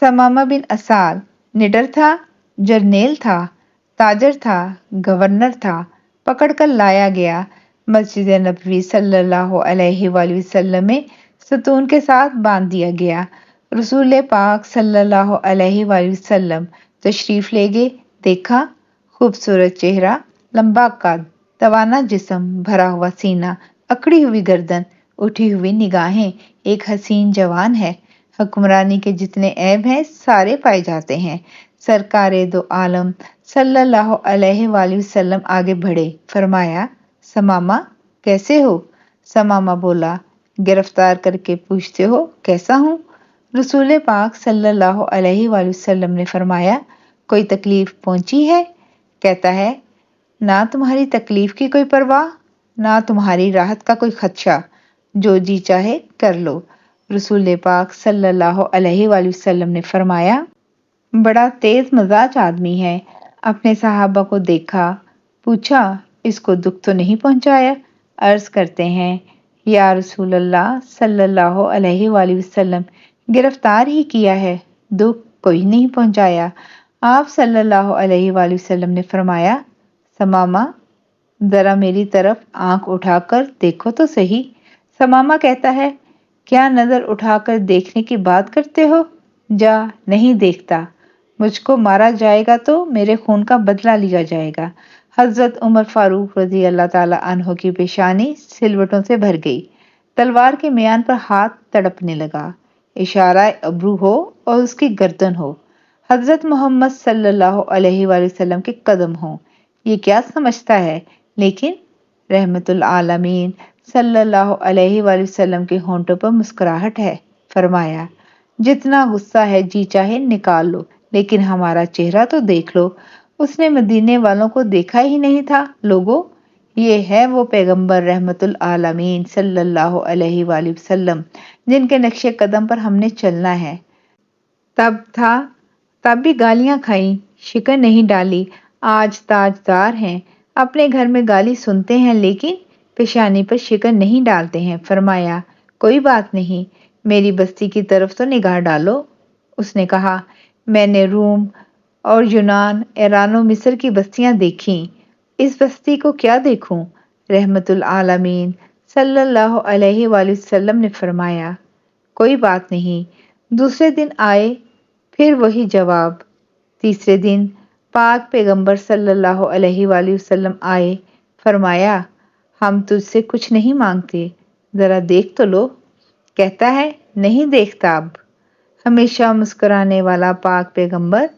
समामा बिन असाल निडर था, जर्नेल था, ताजर था, गवर्नर था, पकड़कर लाया गया। मस्जिद नबवी सल्लल्लाहु अलैहि वसल्लम में सतून के साथ बांध दिया गया। रसूल पाक सल्लल्लाहु अलैहि वसल्लम तशरीफ ले गए। देखा, खूबसूरत चेहरा, लंबा कद, तवाना जिस्म, भरा हुआ सीना, अकड़ी हुई गर्दन, उठी हुई निगाहें, एक हसीन जवान है। हुक्मरानी के जितने ऐब हैं सारे पाए जाते हैं। सरकारे दो आलम सल्लल्लाहु अलैहि वसल्लम आगे बढ़े, फरमाया, समामा कैसे हो? समामा बोला, गिरफ्तार करके पूछते हो कैसा हूँ? रसूल पाक सल्लल्लाहु अलैहि वसल्लम ने फरमाया, कोई तकलीफ पहुंची है? कहता है, ना तुम्हारी तकलीफ की कोई परवाह, ना तुम्हारी राहत का कोई खदशा, जो जी चाहे कर लो। रसूल पाक सल्लल्लाहु अलैहि वसल्लम ने फरमाया, बड़ा तेज मजाज आदमी है। अपने सहाबा को देखा, पूछा, इसको दुख तो नहीं पहुंचाया? अर्ज करते हैं, या रसूल अल्लाह सल्लल्लाहु अलैहि वसल्लम, गिरफ्तार ही किया है, दुख कोई नहीं पहुंचाया। आप सल्लल्लाहु अलैहि वसल्लम ने फरमाया, समामा जरा मेरी तरफ आंख उठाकर देखो तो सही। समामा कहता है, क्या नजर उठाकर देखने की बात करते हो? जा, नहीं देखता। मुझको मारा जाएगा तो मेरे खून का बदला लिया जाएगा। हजरत उमर फारूक रजी अल्लाह ताला अन्हो की पेशानी सिलवटों से भर गई। तलवार के म्यान पर हाथ तड़पने लगा। इशारा अब्रू हो और उसकी गर्दन हो। हजरत मोहम्मद सल्लल्लाहु अलैहि वसल्लम के कदम हो। ये क्या समझता है? लेकिन रहमतुल आलमीन सल्लल्लाहु अलैहि वसल्लम के होंठों पर मुस्कुराहट है। फरमाया, जितना गुस्सा है जी चाहे निकाल लो, लेकिन हमारा चेहरा तो देख लो। उसने मदीने वालों को देखा ही नहीं था। लोगों, ये है वो पैगंबर रहमतुल आलमीन सल्लल्लाहु अलैहि वसल्लम जिनके नक्शे कदम पर हमने चलना है। तब भी गालियां खाई, शिकन नहीं डाली। आज ताजदार हैं, अपने घर में गाली सुनते हैं, लेकिन पेशानी पर शिकन नहीं डालते हैं। फरमाया, कोई बात नहीं, मेरी बस्ती की तरफ तो निगाह डालो। उसने कहा, मैंने रूम और यूनान, ईरान और मिस्र की बस्तियां देखी, इस बस्ती को क्या देखूं? रहमतुल आलमीन सल्लल्लाहु अलैहि वसल्लम ने फरमाया, कोई बात नहीं। दूसरे दिन आए, फिर वही जवाब। तीसरे दिन पाक पैगंबर सल्लल्लाहु अलैहि वसल्लम आए। फरमाया, हम तुझसे कुछ नहीं मांगते, जरा देख तो लो। कहता है, नहीं देखता। अब हमेशा मुस्कुराने वाला पाक पैगंबर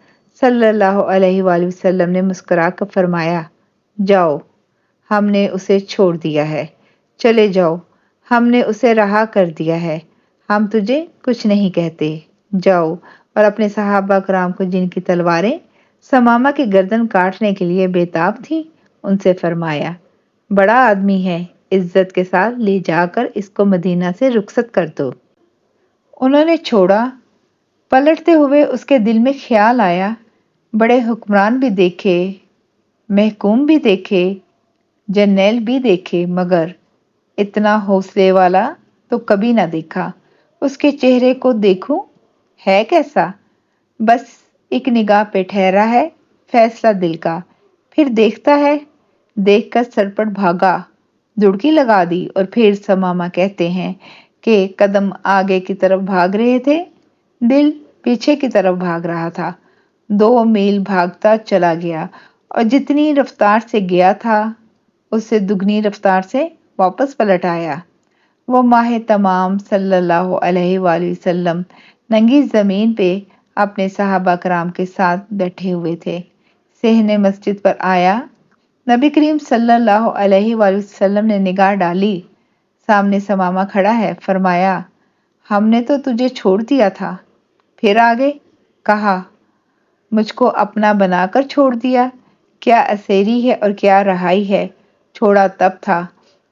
सल्लल्लाहु अलैहि वसल्लम ने मुस्कुरा कर फरमाया, जाओ, हमने उसे छोड़ दिया है। चले जाओ, हमने उसे रहा कर दिया है। हम तुझे कुछ नहीं कहते, जाओ। और अपने सहाबा कराम को, जिनकी तलवारें समामा की गर्दन काटने के लिए बेताब थी, उनसे फरमाया, बड़ा आदमी है, इज्जत के साथ ले जाकर इसको मदीना से रुखसत कर दो। उन्होंने छोड़ा। पलटते हुए उसके दिल में ख्याल आया, बड़े हुक्मरान भी देखे, महकूम भी देखे, जर्नैल भी देखे, मगर इतना हौसले वाला तो कभी ना देखा। उसके चेहरे को देखूं, है कैसा? बस एक निगाह पे ठहरा है, फैसला दिल का। फिर देखता है, देखकर सरपट भागा, दुड़की लगा दी। और फिर समामा कहते हैं कि कदम आगे की तरफ भाग रहे थे, दिल पीछे की तरफ भाग रहा था। 2 मील भागता चला गया और जितनी रफ्तार से गया था, उससे दुगनी रफ्तार से वापस पलट आया। वो माह तमाम सल्लल्लाहु अलैहि वसल्लम नंगी जमीन पे अपने सहाबा कराम के साथ बैठे हुए थे। सेहने मस्जिद पर आया। नबी करीम सल्लल्लाहु अलैहि वसल्लम ने निगाह डाली, सामने समामा खड़ा है। फरमाया, हमने तो तुझे छोड़ दिया था, फिर आगे? कहा, मुझको अपना बनाकर छोड़ दिया। क्या असेरी है और क्या रहाई है। छोड़ा तब था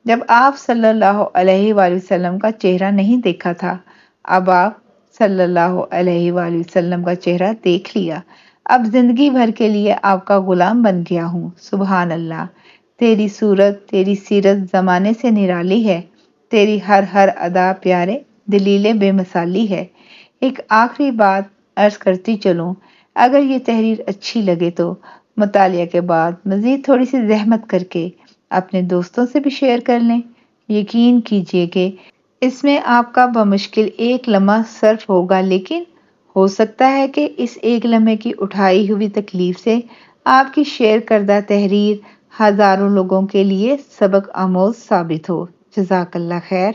जब आप सल्लल्लाहु अलैहि वसल्लम का चेहरा नहीं देखा था। अब आप सल्लल्लाहु अलैहि वसल्लम का चेहरा देख लिया। अब जिंदगी भर के लिए आपका गुलाम बन गया हूँ। सुभान अल्लाह, तेरी सूरत, तेरी सीरत जमाने से निराली है। तेरी हर हर अदा प्यारे दलीले बेमिसाली है। एक आखिरी बात عرض کرتی چلوں۔ اگر یہ تحریر اچھی لگے تو مطالعہ کے بعد مزید تھوڑی سی زحمت کر کے اپنے دوستوں سے بھی شیئر کر لیں۔ یقین کیجیے کہ اس میں آپ کا بمشکل ایک لمحہ صرف ہوگا، لیکن ہو سکتا ہے کہ اس ایک لمحے کی اٹھائی ہوئی تکلیف سے آپ کی شیئر کردہ تحریر ہزاروں لوگوں کے لیے سبق آموز ثابت ہو۔ جزاک اللہ خیر۔